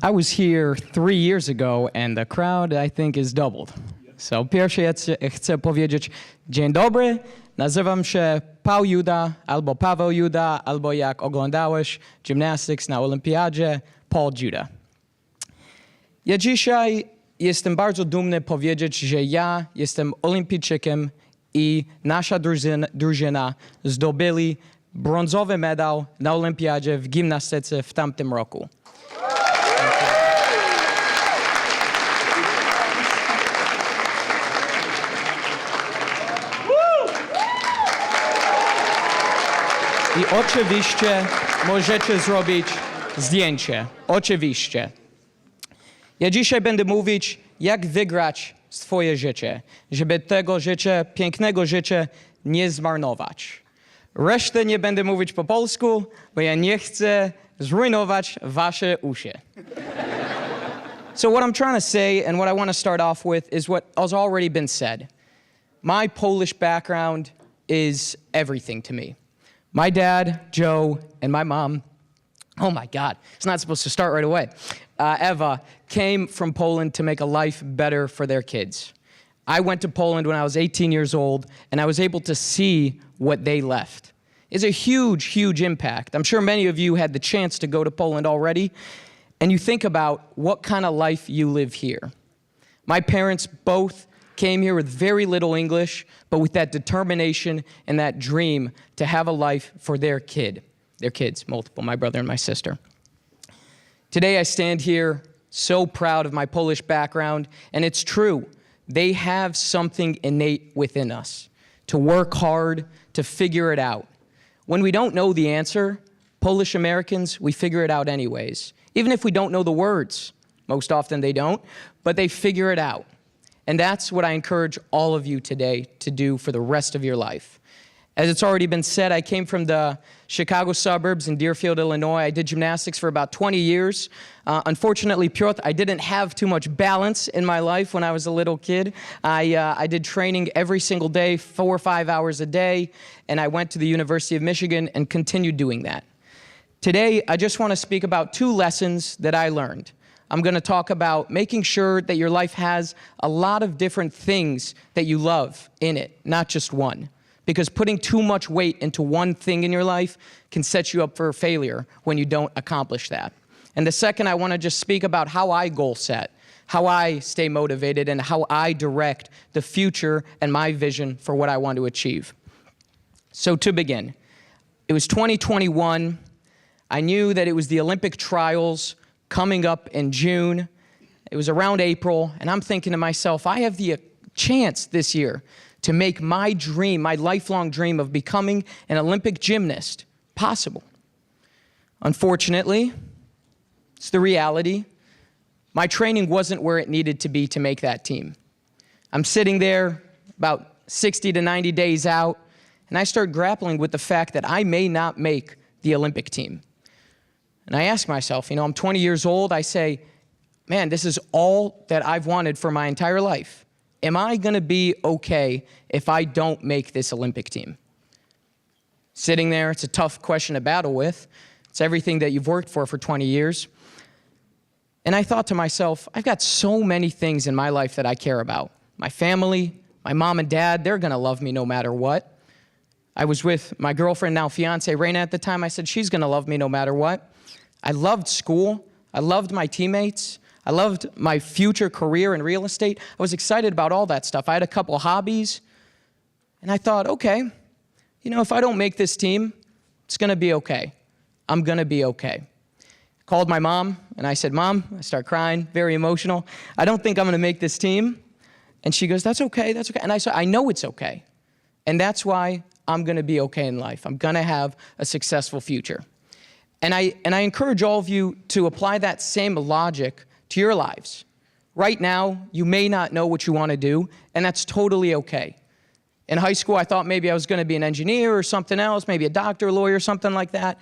I was here 3 years ago and the crowd, I think, is doubled. So pierwsze chcę powiedzieć dzień dobry, nazywam się Juda, albo Paweł Juda, albo jak oglądałeś gymnastics na olimpiadzie, Juda. Ja dzisiaj jestem bardzo dumny powiedzieć, że ja jestem olimpijczykiem i nasza drużyna zdobyli brązowy medal na olimpiadzie w gimnastyce w tamtym roku. I oczywiście możecie zrobić zdjęcie. Oczywiście. Ja dzisiaj będę mówić, jak wygrać swoje życie, żeby tego życia, pięknego życia nie zmarnować. Resztę nie będę mówić po polsku, bo ja nie chcę zrujnować wasze uszy. So what I'm trying to say and what I want to start off with is what has already been said. My Polish background is everything to me. My dad, Joe, and my mom, oh my God, it's not supposed to start right away. Eva came from Poland to make a life better for their kids. I went to Poland when I was 18 years old, and I was able to see what they left. It's a huge, huge impact. I'm sure many of you had the chance to go to Poland already, and you think about what kind of life you live here. My parents both came here with very little English, but with that determination and that dream to have a life for their kids, multiple, my brother and my sister. Today I stand here so proud of my Polish background, and it's true. They have something innate within us to work hard, to figure it out. When we don't know the answer, Polish Americans, we figure it out anyways. Even if we don't know the words, most often they don't, but they figure it out. And that's what I encourage all of you today to do for the rest of your life. As it's already been said, I came from the Chicago suburbs in Deerfield, Illinois. I did gymnastics for about 20 years. Unfortunately, Piotr, I didn't have too much balance in my life when I was a little kid. I did training every single day, 4 or 5 hours a day, and I went to the University of Michigan and continued doing that. Today, I just want to speak about 2 lessons that I learned. I'm going to talk about making sure that your life has a lot of different things that you love in it, not just one. Because putting too much weight into one thing in your life can set you up for failure when you don't accomplish that. And the second, I want to just speak about how I goal set, how I stay motivated, and how I direct the future and my vision for what I want to achieve. So to begin, it was 2021. I knew that it was the Olympic trials coming up in June. It was around April, and I'm thinking to myself, I have the chance this year to make my dream, my lifelong dream of becoming an Olympic gymnast possible. Unfortunately, it's the reality. My training wasn't where it needed to be to make that team. I'm sitting there about 60 to 90 days out, and I start grappling with the fact that I may not make the Olympic team. And I ask myself, I'm 20 years old, I say, man, this is all that I've wanted for my entire life. Am I going to be okay if I don't make this Olympic team? Sitting there, it's a tough question to battle with. It's everything that you've worked for 20 years. And I thought to myself, I've got so many things in my life that I care about. My family, my mom and dad, they're going to love me no matter what. I was with my girlfriend, now fiance, Raina, at the time. I said, she's going to love me no matter what. I loved school. I loved my teammates. I loved my future career in real estate. I was excited about all that stuff. I had a couple of hobbies. And I thought, okay, if I don't make this team, it's going to be okay. I'm going to be okay. I called my mom, and I said, Mom, I start crying, very emotional. I don't think I'm going to make this team. And she goes, that's okay, that's okay. And I said, I know it's okay. And that's why I'm going to be okay in life. I'm going to have a successful future. And I encourage all of you to apply that same logic to your lives. Right now, you may not know what you want to do, and that's totally okay. In high school, I thought maybe I was going to be an engineer or something else, maybe a doctor, a lawyer, something like that.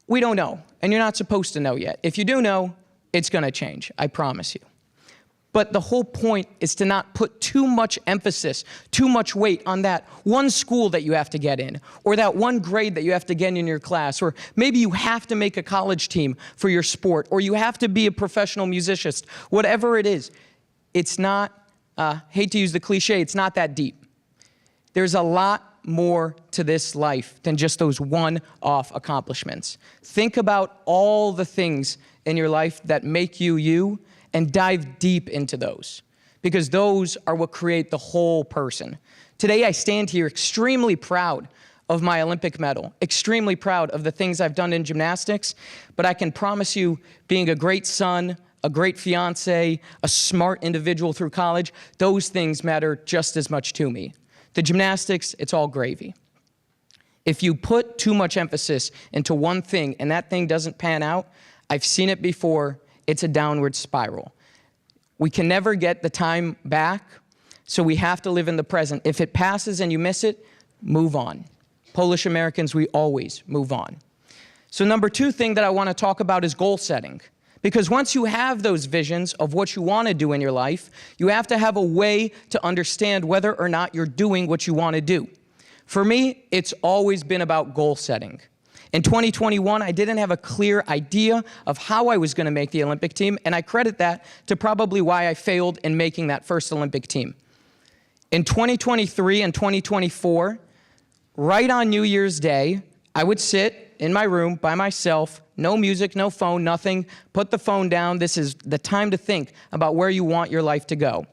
We don't know, and you're not supposed to know yet. If you do know, it's going to change, I promise you. But the whole point is to not put too much emphasis, too much weight on that one school that you have to get in, or that one grade that you have to get in your class, or maybe you have to make a college team for your sport, or you have to be a professional musician, whatever it is. It's not, hate to use the cliche, it's not that deep. There's a lot more to this life than just those one-off accomplishments. Think about all the things in your life that make you you, and dive deep into those, because those are what create the whole person. Today I stand here extremely proud of my Olympic medal, extremely proud of the things I've done in gymnastics, but I can promise you, being a great son, a great fiance, a smart individual through college, those things matter just as much to me. The gymnastics, it's all gravy. If you put too much emphasis into one thing and that thing doesn't pan out, I've seen it before, it's a downward spiral. We can never get the time back, so we have to live in the present. If it passes and you miss it, move on. Polish Americans, we always move on. So number two thing that I want to talk about is goal setting. Because once you have those visions of what you want to do in your life, you have to have a way to understand whether or not you're doing what you want to do. For me, it's always been about goal setting. In 2021, I didn't have a clear idea of how I was going to make the Olympic team, and I credit that to probably why I failed in making that first Olympic team. In 2023 and 2024, right on New Year's Day, I would sit in my room by myself, no music, no phone, nothing, put the phone down. This is the time to think about where you want your life to go.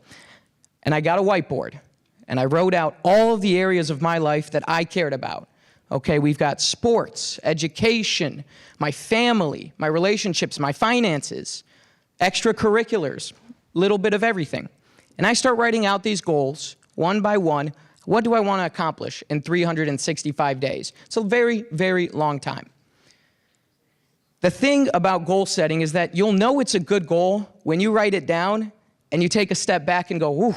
And I got a whiteboard, and I wrote out all of the areas of my life that I cared about. Okay, we've got sports, education, my family, my relationships, my finances, extracurriculars, little bit of everything. And I start writing out these goals one by one. What do I want to accomplish in 365 days? It's a very, very long time. The thing about goal setting is that you'll know it's a good goal when you write it down and you take a step back and go, whew,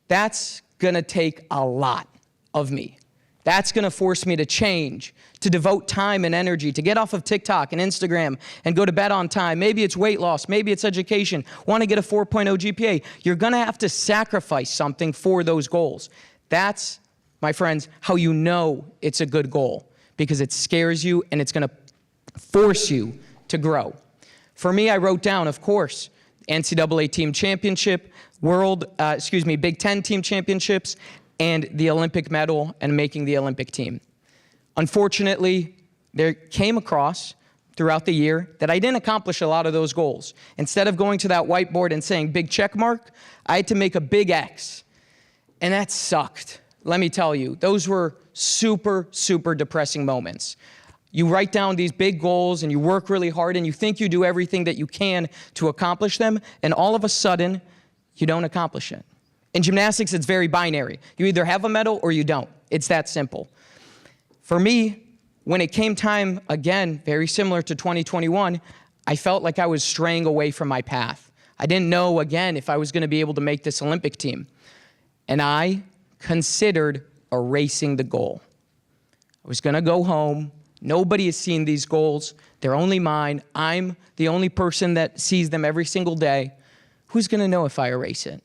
that's going to take a lot of me. That's going to force me to change, to devote time and energy, to get off of TikTok and Instagram and go to bed on time. Maybe it's weight loss. Maybe it's education. Want to get a 4.0 GPA. You're going to have to sacrifice something for those goals. That's, my friends, how you know it's a good goal, because it scares you and it's going to force you to grow. For me, I wrote down, of course, NCAA team championship, Big Ten team championships, and the Olympic medal and making the Olympic team. Unfortunately, there came across throughout the year that I didn't accomplish a lot of those goals. Instead of going to that whiteboard and saying big check mark, I had to make a big X. And that sucked. Let me tell you, those were super, super depressing moments. You write down these big goals and you work really hard and you think you do everything that you can to accomplish them, and all of a sudden, you don't accomplish it. In gymnastics, it's very binary. You either have a medal or you don't. It's that simple. For me, when it came time, again, very similar to 2021, I felt like I was straying away from my path. I didn't know, again, if I was going to be able to make this Olympic team. And I considered erasing the goal. I was going to go home. Nobody has seen these goals. They're only mine. I'm the only person that sees them every single day. Who's going to know if I erase it?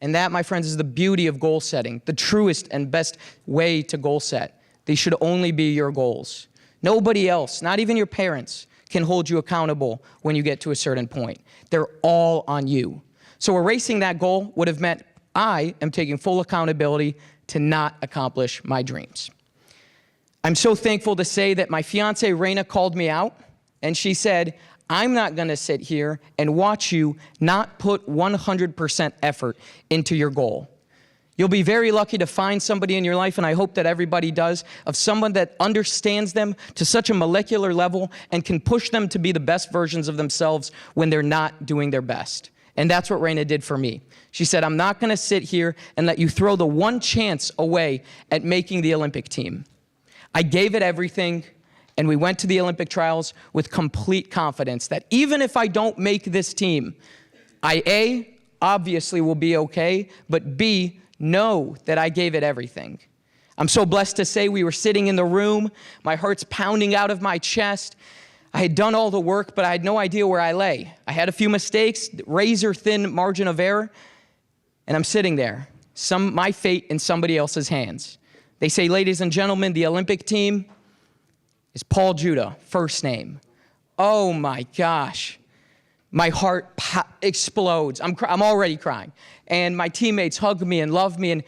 And that, my friends, is the beauty of goal setting, the truest and best way to goal set. They should only be your goals. Nobody else, not even your parents, can hold you accountable when you get to a certain point. They're all on you. So erasing that goal would have meant I am taking full accountability to not accomplish my dreams. I'm so thankful to say that my fiance, Raina, called me out, and she said, I'm not going to sit here and watch you not put 100% effort into your goal. You'll be very lucky to find somebody in your life, and I hope that everybody does, of someone that understands them to such a molecular level and can push them to be the best versions of themselves when they're not doing their best. And that's what Raina did for me. She said, I'm not going to sit here and let you throw the one chance away at making the Olympic team. I gave it everything. And we went to the Olympic trials with complete confidence that even if I don't make this team, I, A, obviously will be okay, but B, know that I gave it everything. I'm so blessed to say we were sitting in the room, my heart's pounding out of my chest. I had done all the work, but I had no idea where I lay. I had a few mistakes, razor-thin margin of error, and I'm sitting there, my fate in somebody else's hands. They say, ladies and gentlemen, the Olympic team is Paul Juda, first name. Oh my gosh. My heart explodes. I'm already crying. And my teammates hug me and love me, and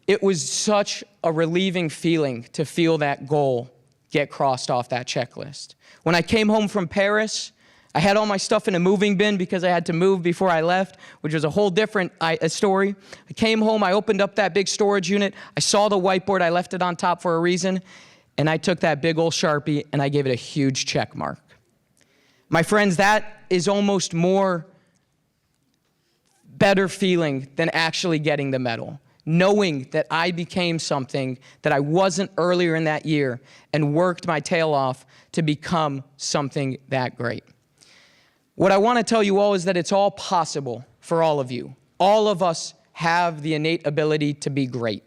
it was such a relieving feeling to feel that goal get crossed off that checklist. When I came home from Paris, I had all my stuff in a moving bin because I had to move before I left, which was a whole different story. I came home, I opened up that big storage unit, I saw the whiteboard, I left it on top for a reason, and I took that big old Sharpie and I gave it a huge check mark. My friends, that is almost more better feeling than actually getting the medal. Knowing that I became something that I wasn't earlier in that year and worked my tail off to become something that great. What I want to tell you all is that it's all possible for all of you. All of us have the innate ability to be great.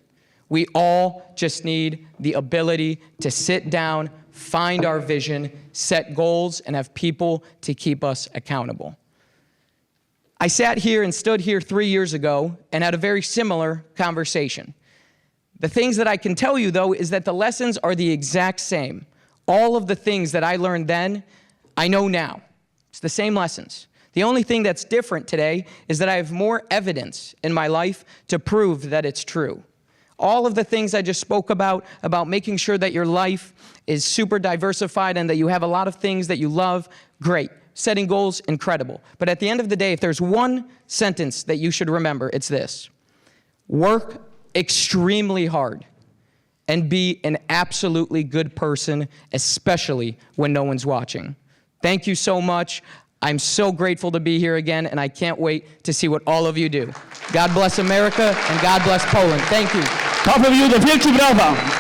We all just need the ability to sit down, find our vision, set goals, and have people to keep us accountable. I sat here and stood here 3 years ago and had a very similar conversation. The things that I can tell you, though, is that the lessons are the exact same. All of the things that I learned then, I know now. It's the same lessons. The only thing that's different today is that I have more evidence in my life to prove that it's true. All of the things I just spoke about making sure that your life is super diversified and that you have a lot of things that you love, great. Setting goals, incredible. But at the end of the day, if there's one sentence that you should remember, it's this: work extremely hard and be an absolutely good person, especially when no one's watching. Thank you so much. I'm so grateful to be here again, and I can't wait to see what all of you do. God bless America, and God bless Poland. Thank you. Paweł Juda, wielkie brawa!